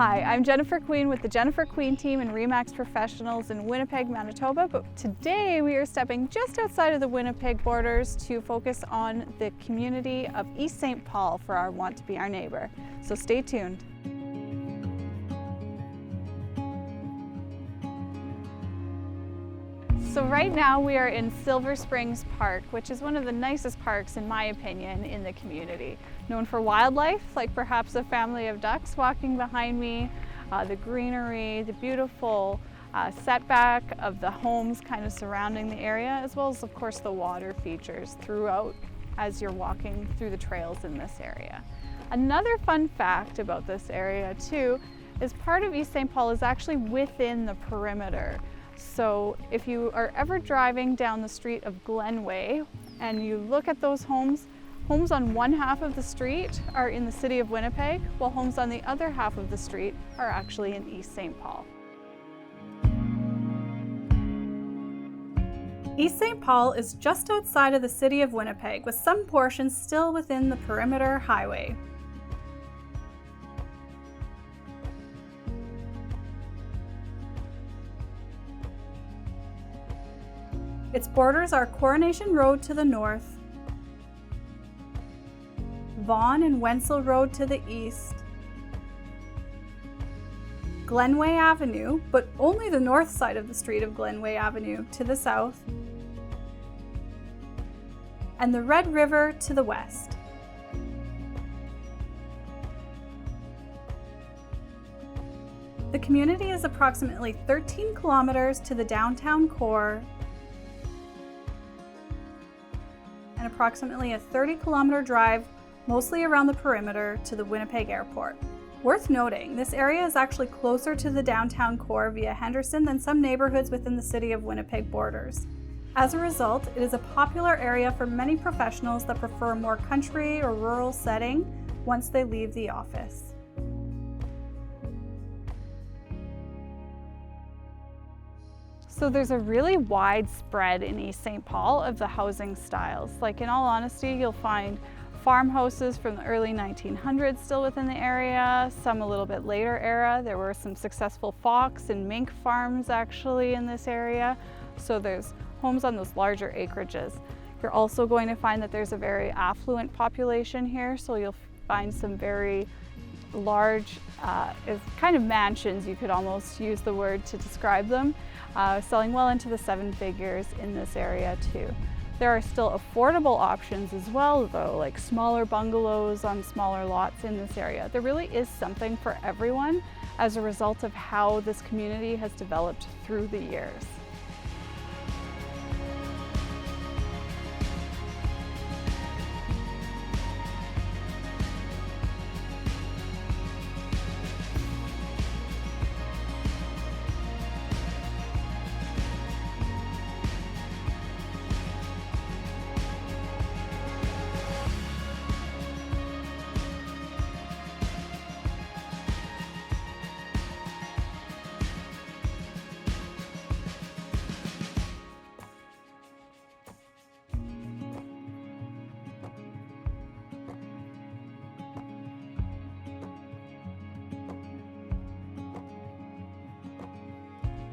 Hi, I'm Jennifer Queen with the Jennifer Queen team and RE/MAX Professionals in Winnipeg, Manitoba, but today we are stepping just outside of the Winnipeg borders to focus on the community of East St. Paul for our Want to Be Our Neighbor. So stay tuned. So right now we are in Silver Springs Park, which is one of the nicest parks, in my opinion, in the community. Known for wildlife, like perhaps a family of ducks walking behind me, the greenery, the beautiful setback of the homes kind of surrounding the area, as well as, of course, the water features throughout as you're walking through the trails in this area. Another fun fact about this area, too, is part of East St. Paul is actually within the perimeter. So if you are ever driving down the street of Glenway and you look at those homes on one half of the street are in the City of Winnipeg, while homes on the other half of the street are actually in East St. Paul. East St. Paul is just outside of the City of Winnipeg, with some portions still within the perimeter highway. Its borders are Coronation Road to the north, Vaughan and Wenzel Road to the east, Glenway Avenue, but only the north side of the street of Glenway Avenue, to the south, and the Red River to the west. The community is approximately 13 kilometers to the downtown core and approximately a 30-kilometer drive, mostly around the perimeter, to the Winnipeg Airport. Worth noting, this area is actually closer to the downtown core via Henderson than some neighborhoods within the City of Winnipeg borders. As a result, it is a popular area for many professionals that prefer a more country or rural setting once they leave the office. So there's a really wide spread in East St. Paul of the housing styles. Like, in all honesty, you'll find farmhouses from the early 1900s still within the area, some a little bit later era. There were some successful fox and mink farms actually in this area. So there's homes on those larger acreages. You're also going to find that there's a very affluent population here, so you'll find some very large, kind of mansions, you could almost use the word to describe them, selling well into the 7 figures in this area too. There are still affordable options as well though, like smaller bungalows on smaller lots in this area. There really is something for everyone as a result of how this community has developed through the years.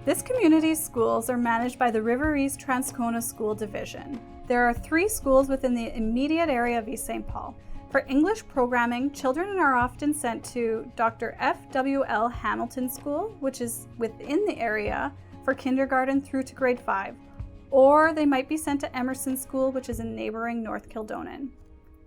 This community's schools are managed by the River East Transcona School Division. There are 3 schools within the immediate area of East St. Paul. For English programming, children are often sent to Dr. F.W.L. Hamilton School, which is within the area, for kindergarten through to grade 5, or they might be sent to Emerson School, which is in neighboring North Kildonan.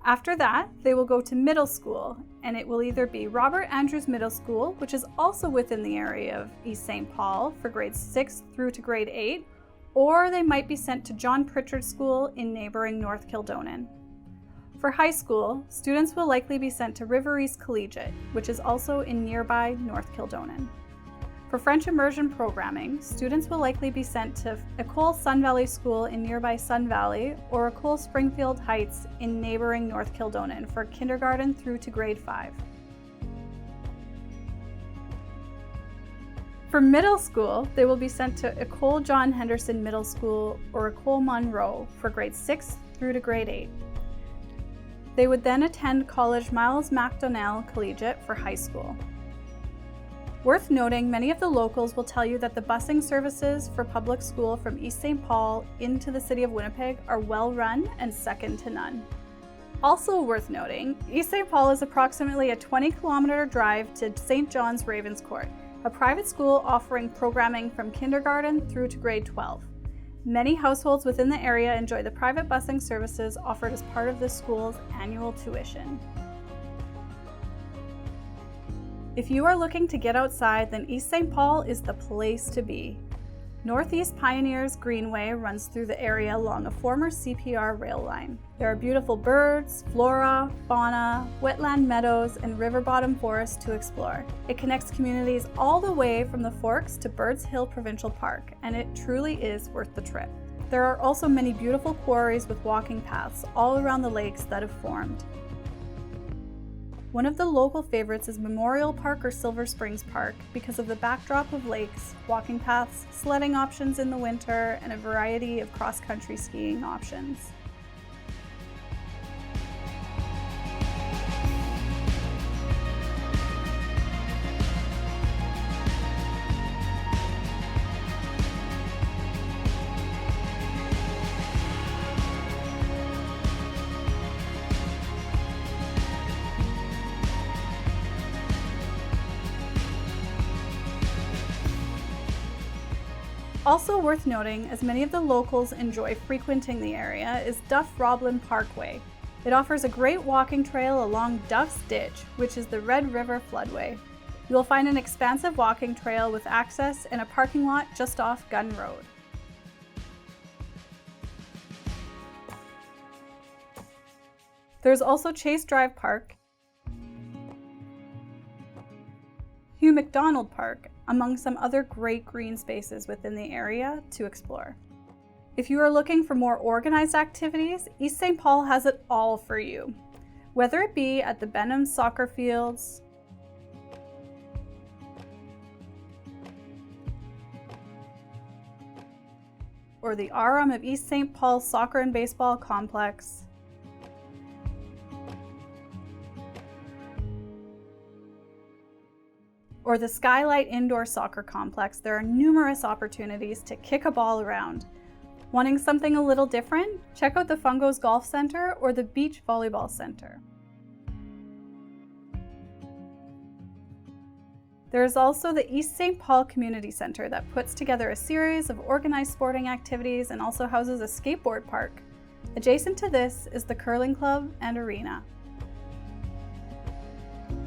After that, they will go to middle school, and it will either be Robert Andrews Middle School, which is also within the area of East St. Paul for grades 6 through to grade 8, or they might be sent to John Pritchard School in neighboring North Kildonan. For high school, students will likely be sent to River East Collegiate, which is also in nearby North Kildonan. For French immersion programming, students will likely be sent to École Sun Valley School in nearby Sun Valley or École Springfield Heights in neighboring North Kildonan for kindergarten through to grade 5. For middle school, they will be sent to École John Henderson Middle School or École Monroe for grades 6 through to grade 8. They would then attend College Miles Macdonell Collegiate for high school. Worth noting, many of the locals will tell you that the busing services for public school from East St. Paul into the City of Winnipeg are well run and second to none. Also worth noting, East St. Paul is approximately a 20-kilometer drive to St. John's Ravenscourt, a private school offering programming from kindergarten through to grade 12. Many households within the area enjoy the private busing services offered as part of the school's annual tuition. If you are looking to get outside, then East St. Paul is the place to be. Northeast Pioneers Greenway runs through the area along a former CPR rail line. There are beautiful birds, flora, fauna, wetland meadows, and river bottom forests to explore. It connects communities all the way from the Forks to Birds Hill Provincial Park, and it truly is worth the trip. There are also many beautiful quarries with walking paths all around the lakes that have formed. One of the local favorites is Memorial Park or Silver Springs Park because of the backdrop of lakes, walking paths, sledding options in the winter, and a variety of cross-country skiing options. Also worth noting, as many of the locals enjoy frequenting the area, is Duff Roblin Parkway. It offers a great walking trail along Duff's Ditch, which is the Red River floodway. You will find an expansive walking trail with access and a parking lot just off Gun Road. There's also Chase Drive Park, Hugh MacDonald Park, among some other great green spaces within the area to explore. If you are looking for more organized activities, East St. Paul has it all for you. Whether it be at the Benham soccer fields, or the Aram of East St. Paul Soccer and Baseball Complex, or the Skylight Indoor Soccer Complex, there are numerous opportunities to kick a ball around. Wanting something a little different? Check out the Fungos Golf Center or the Beach Volleyball Center. There is also the East St. Paul Community Center that puts together a series of organized sporting activities and also houses a skateboard park. Adjacent to this is the Curling Club and Arena.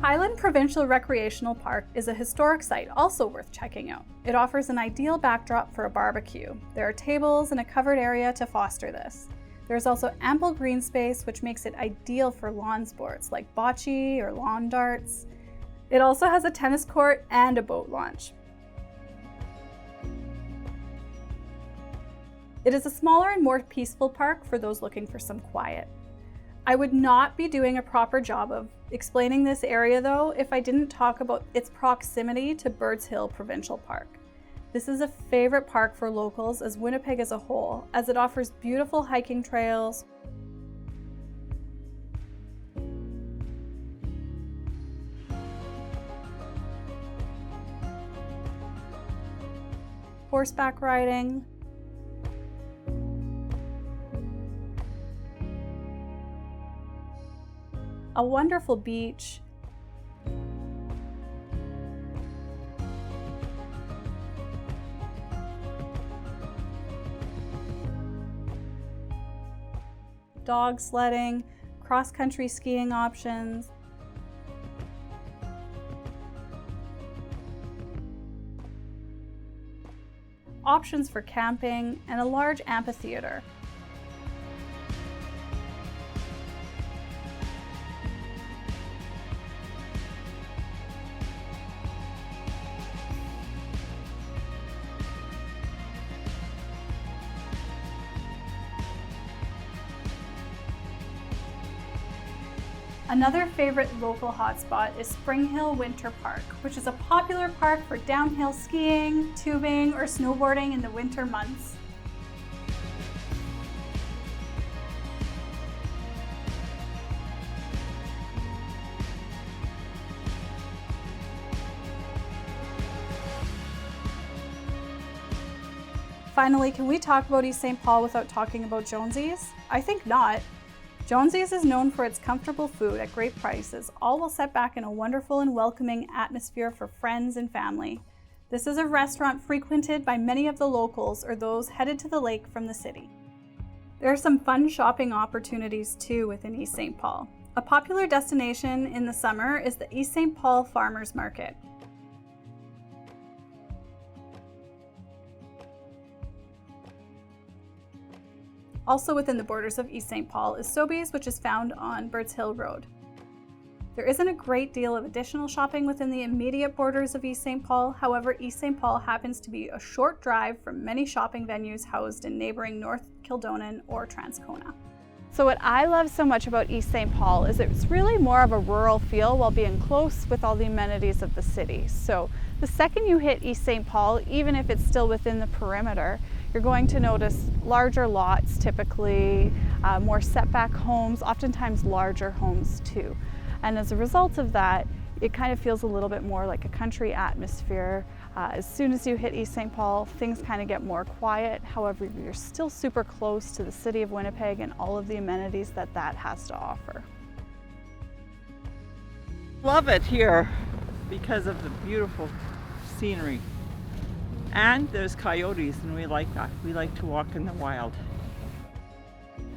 Highland Provincial Recreational Park is a historic site also worth checking out. It offers an ideal backdrop for a barbecue. There are tables and a covered area to foster this. There is also ample green space, which makes it ideal for lawn sports like bocce or lawn darts. It also has a tennis court and a boat launch. It is a smaller and more peaceful park for those looking for some quiet. I would not be doing a proper job of explaining this area though if I didn't talk about its proximity to Birds Hill Provincial Park. This is a favorite park for locals as Winnipeg as a whole, as it offers beautiful hiking trails, horseback riding, a wonderful beach, dog sledding, cross-country skiing options, options for camping, and a large amphitheater. Another favorite local hotspot is Spring Hill Winter Park, which is a popular park for downhill skiing, tubing, or snowboarding in the winter months. Finally, can we talk about East St. Paul without talking about Jonesy's? I think not. Jonesy's is known for its comfortable food at great prices, all while set back in a wonderful and welcoming atmosphere for friends and family. This is a restaurant frequented by many of the locals or those headed to the lake from the city. There are some fun shopping opportunities too within East St. Paul. A popular destination in the summer is the East St. Paul Farmers Market. Also within the borders of East St. Paul is Sobeys, which is found on Birds Hill Road. There isn't a great deal of additional shopping within the immediate borders of East St. Paul. However, East St. Paul happens to be a short drive from many shopping venues housed in neighboring North Kildonan or Transcona. So what I love so much about East St. Paul is it's really more of a rural feel while being close with all the amenities of the city. So the second you hit East St. Paul, even if it's still within the perimeter, you're going to notice larger lots, typically more setback homes, oftentimes larger homes too. And as a result of that, it kind of feels a little bit more like a country atmosphere. As soon as you hit East St. Paul, things kind of get more quiet. However, you're still super close to the City of Winnipeg and all of the amenities that that has to offer. Love it here because of the beautiful scenery. And there's coyotes, and we like that. We like to walk in the wild.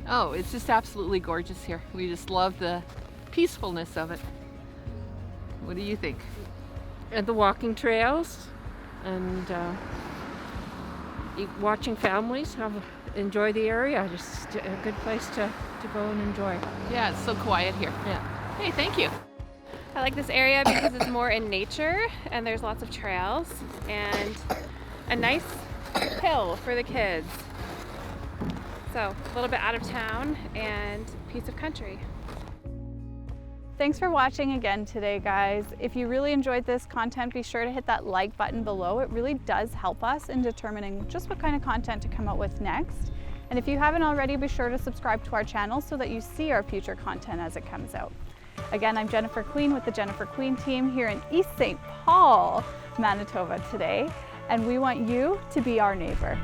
Oh, it's just absolutely gorgeous here. We just love the peacefulness of it. What do you think? And the walking trails, and watching families enjoy the area. Just a good place to go and enjoy. Yeah, it's so quiet here. Yeah. Hey, thank you. I like this area because it's more in nature and there's lots of trails and a nice hill for the kids. So a little bit out of town and piece of country. Thanks for watching again today, guys. If you really enjoyed this content, be sure to hit that like button below. It really does help us in determining just what kind of content to come out with next. And if you haven't already, be sure to subscribe to our channel so that you see our future content as it comes out. Again, I'm Jennifer Queen with the Jennifer Queen team here in East St. Paul, Manitoba today, and we want you to be our neighbor.